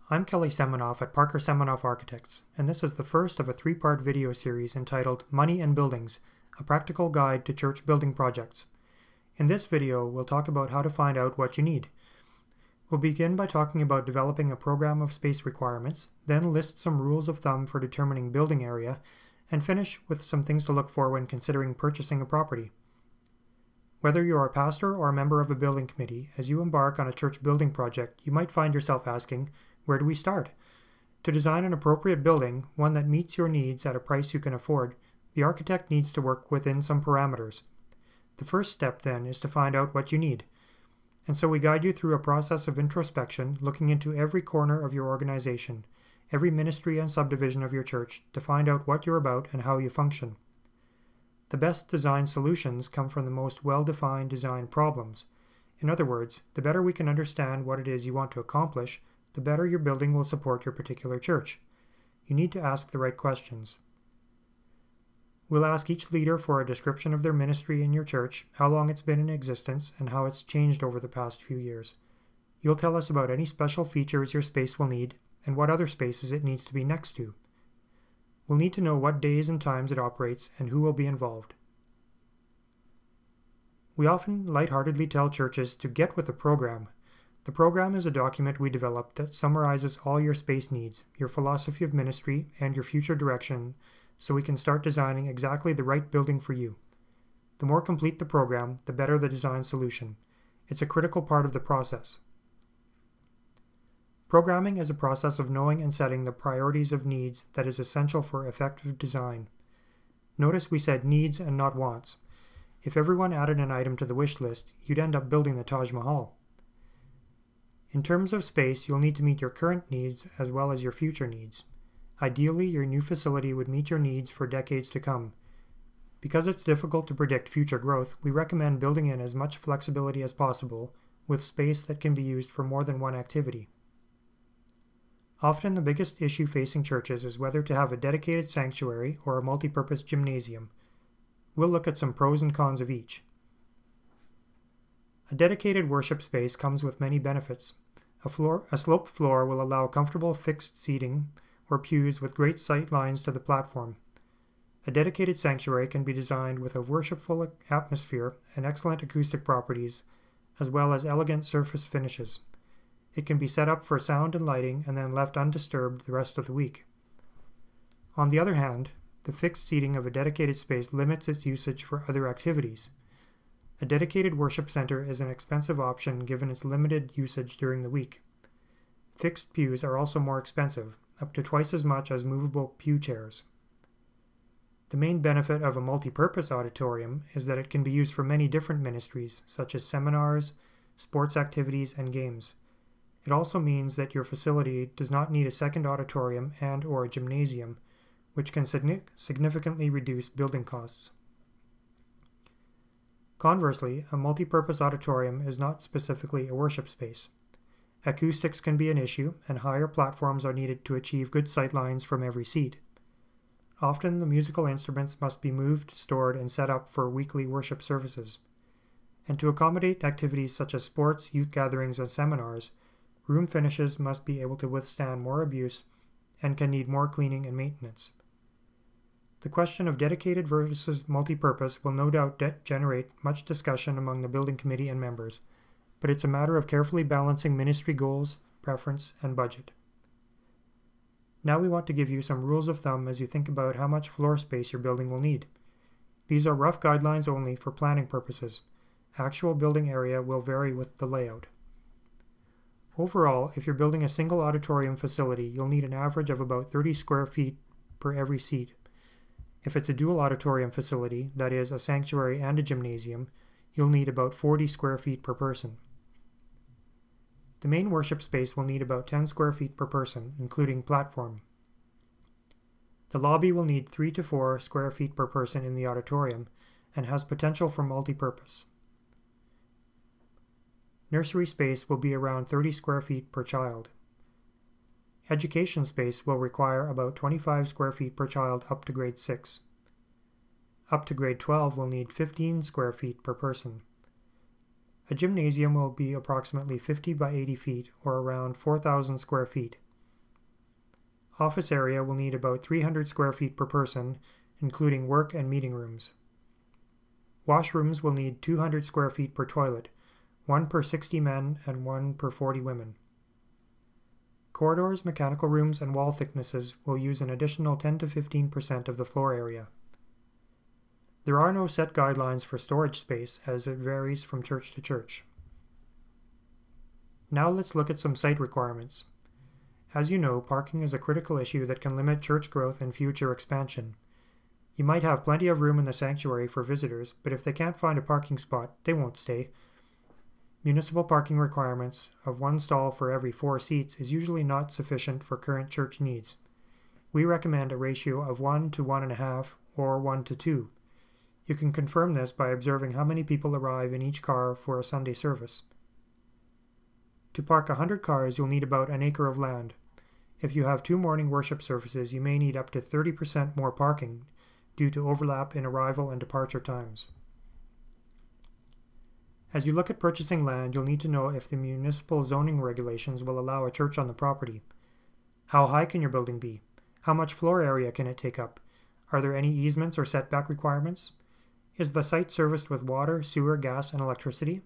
I'm Kelly Semenoff at Parker Semenoff Architects, and this is the first of a three-part video series entitled Money and Buildings, a Practical Guide to Church Building Projects. In this video, we'll talk about how to find out what you need. We'll begin by talking about developing a program of space requirements, then list some rules of thumb for determining building area, and finish with some things to look for when considering purchasing a property. Whether you're a pastor or a member of a building committee, as you embark on a church building project, you might find yourself asking, where do we start? To design an appropriate building, one that meets your needs at a price you can afford, the architect needs to work within some parameters. The first step, then, is to find out what you need. And so we guide you through a process of introspection, looking into every corner of your organization, every ministry and subdivision of your church, to find out what you're about and how you function. The best design solutions come from the most well-defined design problems. In other words, the better we can understand what it is you want to accomplish, the better your building will support your particular church. You need to ask the right questions. We'll ask each leader for a description of their ministry in your church, how long it's been in existence, and how it's changed over the past few years. You'll tell us about any special features your space will need, and what other spaces it needs to be next to. We'll need to know what days and times it operates and who will be involved. We often lightheartedly tell churches to get with the program. The program is a document we developed that summarizes all your space needs, your philosophy of ministry, and your future direction, so we can start designing exactly the right building for you. The more complete the program, the better the design solution. It's a critical part of the process. Programming is a process of knowing and setting the priorities of needs that is essential for effective design. Notice we said needs and not wants. If everyone added an item to the wish list, you'd end up building the Taj Mahal. In terms of space, you'll need to meet your current needs as well as your future needs. Ideally, your new facility would meet your needs for decades to come. Because it's difficult to predict future growth, we recommend building in as much flexibility as possible, with space that can be used for more than one activity. Often the biggest issue facing churches is whether to have a dedicated sanctuary or a multi-purpose gymnasium. We'll look at some pros and cons of each. A dedicated worship space comes with many benefits. A sloped floor will allow comfortable fixed seating or pews with great sight lines to the platform. A dedicated sanctuary can be designed with a worshipful atmosphere and excellent acoustic properties, as well as elegant surface finishes. It can be set up for sound and lighting and then left undisturbed the rest of the week. On the other hand, the fixed seating of a dedicated space limits its usage for other activities. A dedicated worship center is an expensive option given its limited usage during the week. Fixed pews are also more expensive, up to twice as much as movable pew chairs. The main benefit of a multi-purpose auditorium is that it can be used for many different ministries, such as seminars, sports activities, and games. It also means that your facility does not need a second auditorium and/or a gymnasium, which can significantly reduce building costs. Conversely, a multi-purpose auditorium is not specifically a worship space. Acoustics can be an issue, and higher platforms are needed to achieve good sight lines from every seat. Often, the musical instruments must be moved, stored, and set up for weekly worship services. And to accommodate activities such as sports, youth gatherings, and seminars, room finishes must be able to withstand more abuse and can need more cleaning and maintenance. The question of dedicated versus multi-purpose will no doubt generate much discussion among the building committee and members, but it's a matter of carefully balancing ministry goals, preference, and budget. Now we want to give you some rules of thumb as you think about how much floor space your building will need. These are rough guidelines only for planning purposes. Actual building area will vary with the layout. Overall, if you're building a single auditorium facility, you'll need an average of about 30 square feet per every seat. If it's a dual auditorium facility, that is, a sanctuary and a gymnasium, you'll need about 40 square feet per person. The main worship space will need about 10 square feet per person, including platform. The lobby will need 3 to 4 square feet per person in the auditorium and has potential for multi-purpose. Nursery space will be around 30 square feet per child. Education space will require about 25 square feet per child up to grade 6. Up to grade 12 will need 15 square feet per person. A gymnasium will be approximately 50 by 80 feet, or around 4,000 square feet. Office area will need about 300 square feet per person, including work and meeting rooms. Washrooms will need 200 square feet per toilet, 1 per 60 men and 1 per 40 women. Corridors, mechanical rooms, and wall thicknesses will use an additional 10 to 15% of the floor area. There are no set guidelines for storage space, as it varies from church to church. Now let's look at some site requirements. As you know, parking is a critical issue that can limit church growth and future expansion. You might have plenty of room in the sanctuary for visitors, but if they can't find a parking spot, they won't stay. Municipal parking requirements of 1 stall for every 4 seats is usually not sufficient for current church needs. We recommend a ratio of 1 to 1.5 or 1 to 2. You can confirm this by observing how many people arrive in each car for a Sunday service. To park 100 cars, you'll need about an acre of land. If you have 2 morning worship services, you may need up to 30% more parking due to overlap in arrival and departure times. As you look at purchasing land, you'll need to know if the municipal zoning regulations will allow a church on the property. How high can your building be? How much floor area can it take up? Are there any easements or setback requirements? Is the site serviced with water, sewer, gas, and electricity?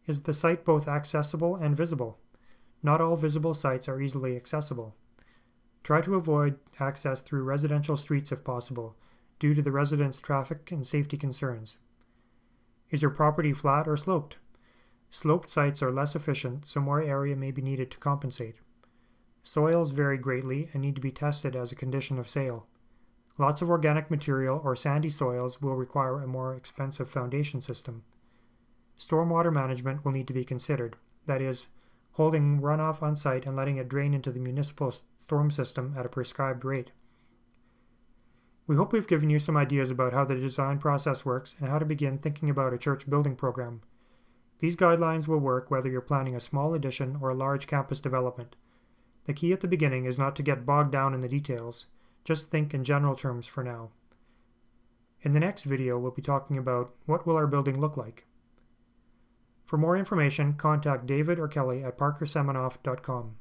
Is the site both accessible and visible? Not all visible sites are easily accessible. Try to avoid access through residential streets if possible, due to the residents' traffic and safety concerns. Is your property flat or sloped? Sloped sites are less efficient, so more area may be needed to compensate. Soils vary greatly and need to be tested as a condition of sale. Lots of organic material or sandy soils will require a more expensive foundation system. Stormwater management will need to be considered, that is, holding runoff on site and letting it drain into the municipal storm system at a prescribed rate. We hope we've given you some ideas about how the design process works and how to begin thinking about a church building program. These guidelines will work whether you're planning a small addition or a large campus development. The key at the beginning is not to get bogged down in the details. Just think in general terms for now. In the next video, we'll be talking about what will our building look like. For more information, contact David or Kelly at parkerseminoff.com.